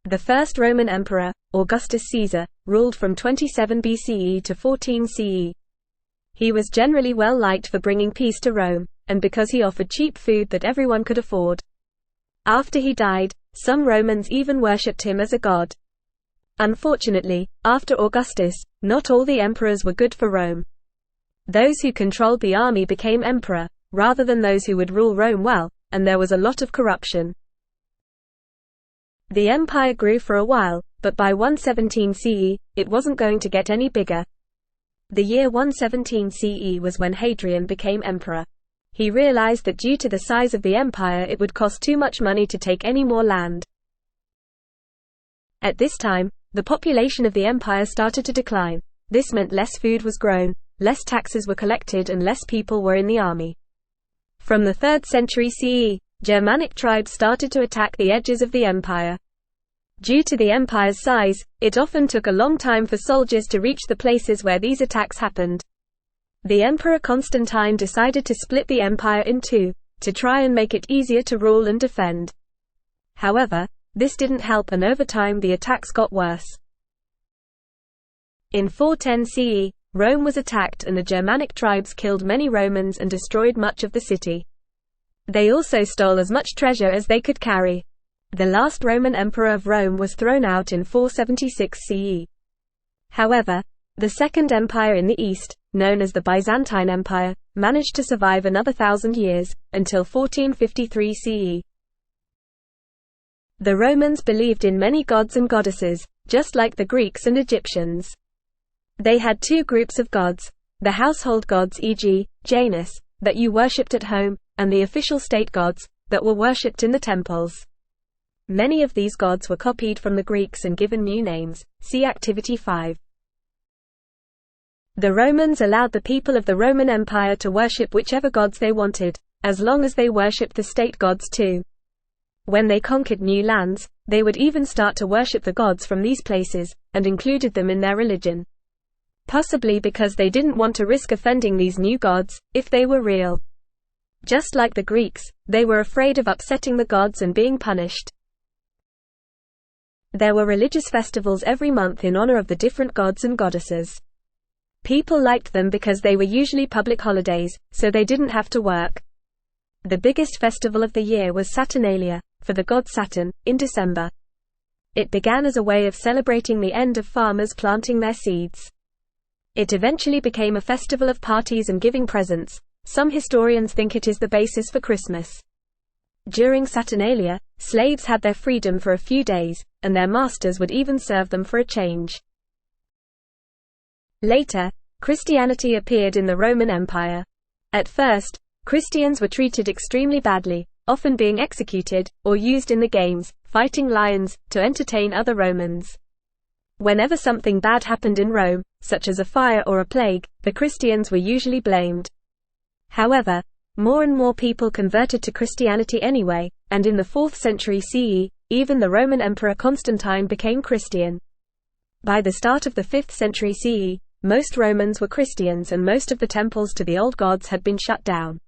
The first Roman emperor, Augustus Caesar, ruled from 27 BCE to 14 CE. He was generally well liked for bringing peace to Rome, and because he offered cheap food that everyone could afford. After he died, some Romans even worshipped him as a god. Unfortunately, after Augustus, not all the emperors were good for Rome. Those who controlled the army became emperor, rather than those who would rule Rome well, and there was a lot of corruption. The empire grew for a while, but by 117 CE, it wasn't going to get any bigger. The year 117 CE was when Hadrian became emperor. He realized that due to the size of the empire it would cost too much money to take any more land. At this time, the population of the empire started to decline. This meant less food was grown, less taxes were collected and less people were in the army. From the 3rd century CE, Germanic tribes started to attack the edges of the empire. Due to the empire's size, it often took a long time for soldiers to reach the places where these attacks happened. The Emperor Constantine decided to split the empire in two, to try and make it easier to rule and defend. However, this didn't help and over time the attacks got worse. In 410 CE, Rome was attacked and the Germanic tribes killed many Romans and destroyed much of the city. They also stole as much treasure as they could carry. The last Roman emperor of Rome was thrown out in 476 CE. However, the Second Empire in the east, known as the Byzantine Empire, managed to survive another 1,000 years, until 1453 CE. The Romans believed in many gods and goddesses, just like the Greeks and Egyptians. They had two groups of gods, the household gods, e.g., Janus, that you worshipped at home, and the official state gods, that were worshipped in the temples. Many of these gods were copied from the Greeks and given new names, see Activity 5. The Romans allowed the people of the Roman Empire to worship whichever gods they wanted, as long as they worshipped the state gods too. When they conquered new lands, they would even start to worship the gods from these places, and included them in their religion. Possibly because they didn't want to risk offending these new gods, if they were real. Just like the Greeks, they were afraid of upsetting the gods and being punished. There were religious festivals every month in honor of the different gods and goddesses. People liked them because they were usually public holidays, so they didn't have to work. The biggest festival of the year was Saturnalia, for the god Saturn, in December. It began as a way of celebrating the end of farmers planting their seeds. It eventually became a festival of parties and giving presents. Some historians think it is the basis for Christmas. During Saturnalia, slaves had their freedom for a few days, and their masters would even serve them for a change. Later, Christianity appeared in the Roman Empire. At first, Christians were treated extremely badly, often being executed, or used in the games, fighting lions, to entertain other Romans. Whenever something bad happened in Rome, such as a fire or a plague, the Christians were usually blamed. However, more and more people converted to Christianity anyway, and in the 4th century CE, even the Roman Emperor Constantine became Christian. By the start of the 5th century CE, most Romans were Christians and most of the temples to the old gods had been shut down.